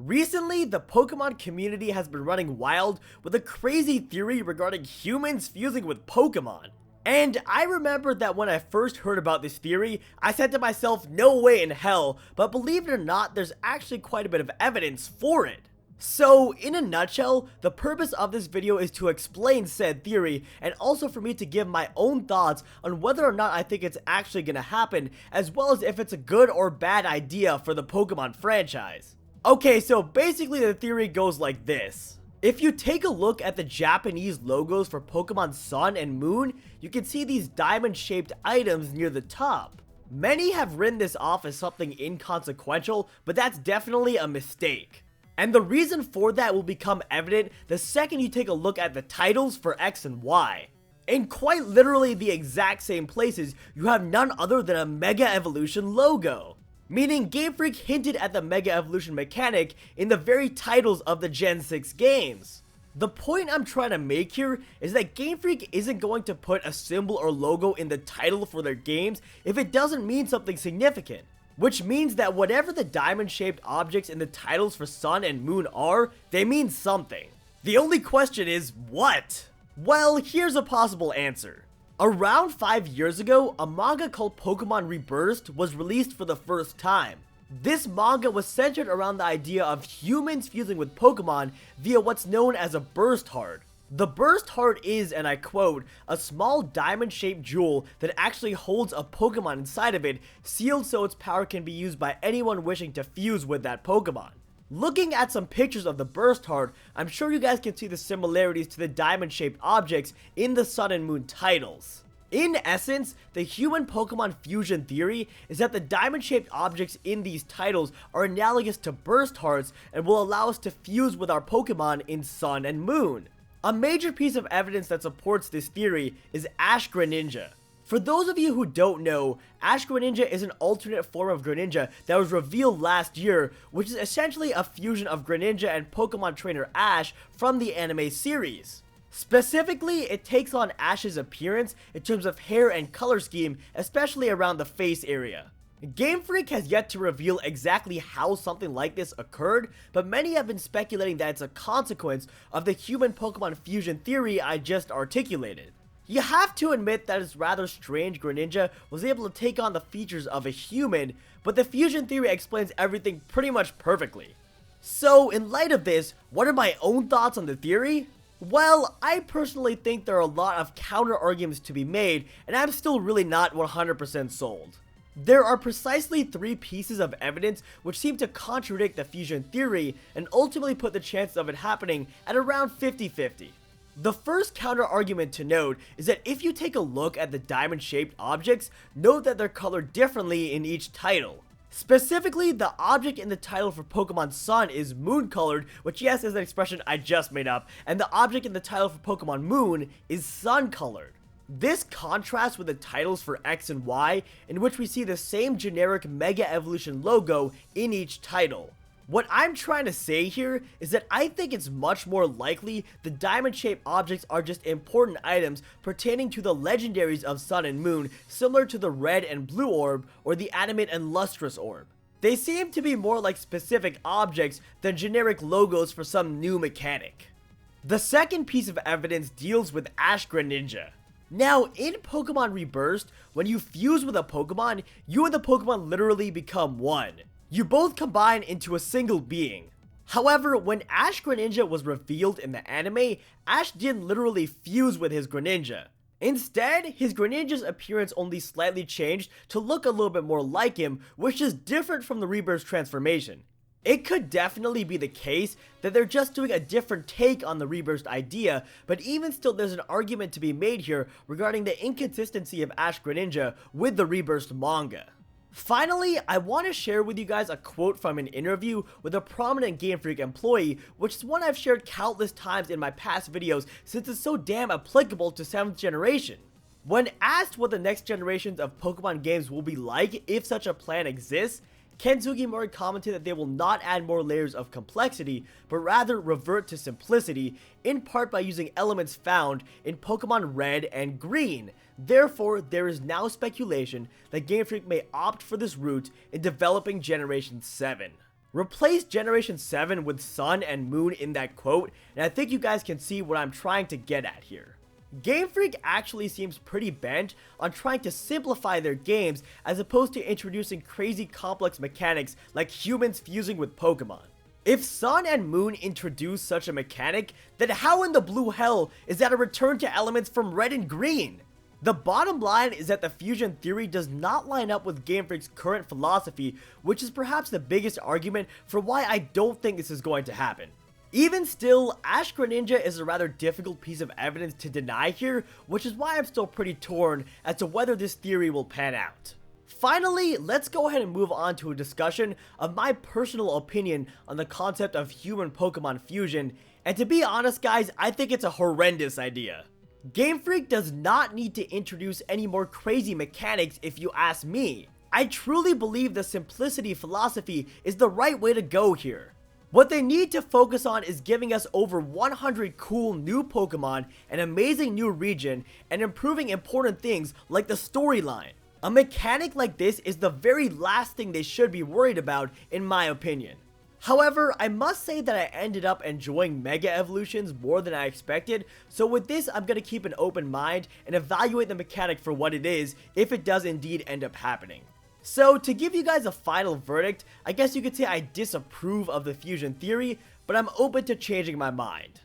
Recently, the Pokemon community has been running wild with a crazy theory regarding humans fusing with Pokemon. And I remember that when I first heard about this theory, I said to myself, no way in hell, but believe it or not, there's actually quite a bit of evidence for it. So, in a nutshell, the purpose of this video is to explain said theory, and also for me to give my own thoughts on whether or not I think it's actually gonna happen, as well as if it's a good or bad idea for the Pokemon franchise. Okay, so basically the theory goes like this. If you take a look at the Japanese logos for Pokemon Sun and Moon, you can see these diamond-shaped items near the top. Many have written this off as something inconsequential, but that's definitely a mistake. And the reason for that will become evident the second you take a look at the titles for X and Y. In quite literally the exact same places, you have none other than a Mega Evolution logo. Meaning Game Freak hinted at the Mega Evolution mechanic in the very titles of the Gen 6 games. The point I'm trying to make here is that Game Freak isn't going to put a symbol or logo in the title for their games if it doesn't mean something significant. Which means that whatever the diamond-shaped objects in the titles for Sun and Moon are, they mean something. The only question is, what? Well, here's a possible answer. Around 5 years ago, a manga called Pokemon Reburst was released for the first time. This manga was centered around the idea of humans fusing with Pokemon via what's known as a burst heart. The burst heart is, and I quote, a small diamond-shaped jewel that actually holds a Pokemon inside of it, sealed so its power can be used by anyone wishing to fuse with that Pokemon. Looking at some pictures of the burst heart, I'm sure you guys can see the similarities to the diamond-shaped objects in the Sun and Moon titles. In essence, the human Pokemon fusion theory is that the diamond-shaped objects in these titles are analogous to burst hearts and will allow us to fuse with our Pokemon in Sun and Moon. A major piece of evidence that supports this theory is Ash Greninja. For those of you who don't know, Ash Greninja is an alternate form of Greninja that was revealed last year, which is essentially a fusion of Greninja and Pokemon trainer Ash from the anime series. Specifically, it takes on Ash's appearance in terms of hair and color scheme, especially around the face area. Game Freak has yet to reveal exactly how something like this occurred, but many have been speculating that it's a consequence of the human Pokemon fusion theory I just articulated. You have to admit that it's rather strange Greninja was able to take on the features of a human, but the fusion theory explains everything pretty much perfectly. So, in light of this, what are my own thoughts on the theory? Well, I personally think there are a lot of counter arguments to be made, and I'm still really not 100% sold. There are precisely 3 pieces of evidence which seem to contradict the fusion theory and ultimately put the chances of it happening at around 50-50. The first counter argument to note is that if you take a look at the diamond-shaped objects, note that they're colored differently in each title. Specifically, the object in the title for Pokemon Sun is moon-colored, which yes is an expression I just made up, and the object in the title for Pokemon Moon is sun-colored. This contrasts with the titles for X and Y, in which we see the same generic Mega Evolution logo in each title. What I'm trying to say here is that I think it's much more likely the diamond-shaped objects are just important items pertaining to the legendaries of Sun and Moon, similar to the red and blue orb or the animate and lustrous orb. They seem to be more like specific objects than generic logos for some new mechanic. The second piece of evidence deals with Ash Greninja. Now, in Pokemon Reburst, when you fuse with a Pokemon, you and the Pokemon literally become one. You both combine into a single being. However, when Ash Greninja was revealed in the anime, Ash didn't literally fuse with his Greninja. Instead, his Greninja's appearance only slightly changed to look a little bit more like him, which is different from the Reburst transformation. It could definitely be the case that they're just doing a different take on the Reburst idea, but even still there's an argument to be made here regarding the inconsistency of Ash Greninja with the Reburst manga. Finally, I want to share with you guys a quote from an interview with a prominent Game Freak employee, which is one I've shared countless times in my past videos since it's so damn applicable to 7th generation. When asked what the next generations of Pokemon games will be like if such a plan exists, Ken Sugimori commented that they will not add more layers of complexity, but rather revert to simplicity, in part by using elements found in Pokemon Red and Green. Therefore, there is now speculation that Game Freak may opt for this route in developing Generation 7. Replace Generation 7 with Sun and Moon in that quote, and I think you guys can see what I'm trying to get at here. Game Freak actually seems pretty bent on trying to simplify their games as opposed to introducing crazy complex mechanics like humans fusing with Pokemon. If Sun and Moon introduce such a mechanic, then how in the blue hell is that a return to elements from Red and Green? The bottom line is that the fusion theory does not line up with Game Freak's current philosophy, which is perhaps the biggest argument for why I don't think this is going to happen. Even still, Ash Greninja is a rather difficult piece of evidence to deny here, which is why I'm still pretty torn as to whether this theory will pan out. Finally, let's go ahead and move on to a discussion of my personal opinion on the concept of human-Pokemon fusion, and to be honest guys, I think it's a horrendous idea. Game Freak does not need to introduce any more crazy mechanics if you ask me. I truly believe the simplicity philosophy is the right way to go here. What they need to focus on is giving us over 100 cool new Pokemon, an amazing new region, and improving important things like the storyline. A mechanic like this is the very last thing they should be worried about, in my opinion. However, I must say that I ended up enjoying Mega Evolutions more than I expected, so with this I'm going to keep an open mind and evaluate the mechanic for what it is if it does indeed end up happening. So, to give you guys a final verdict, I guess you could say I disapprove of the fusion theory, but I'm open to changing my mind.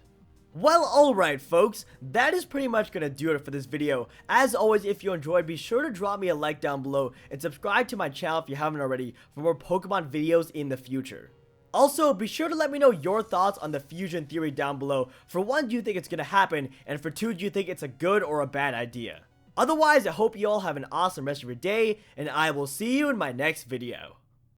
Well, alright folks, that is pretty much gonna do it for this video. As always, if you enjoyed, be sure to drop me a like down below and subscribe to my channel if you haven't already for more Pokemon videos in the future. Also, be sure to let me know your thoughts on the fusion theory down below. For one, do you think it's gonna happen? And for two, do you think it's a good or a bad idea? Otherwise, I hope you all have an awesome rest of your day, and I will see you in my next video.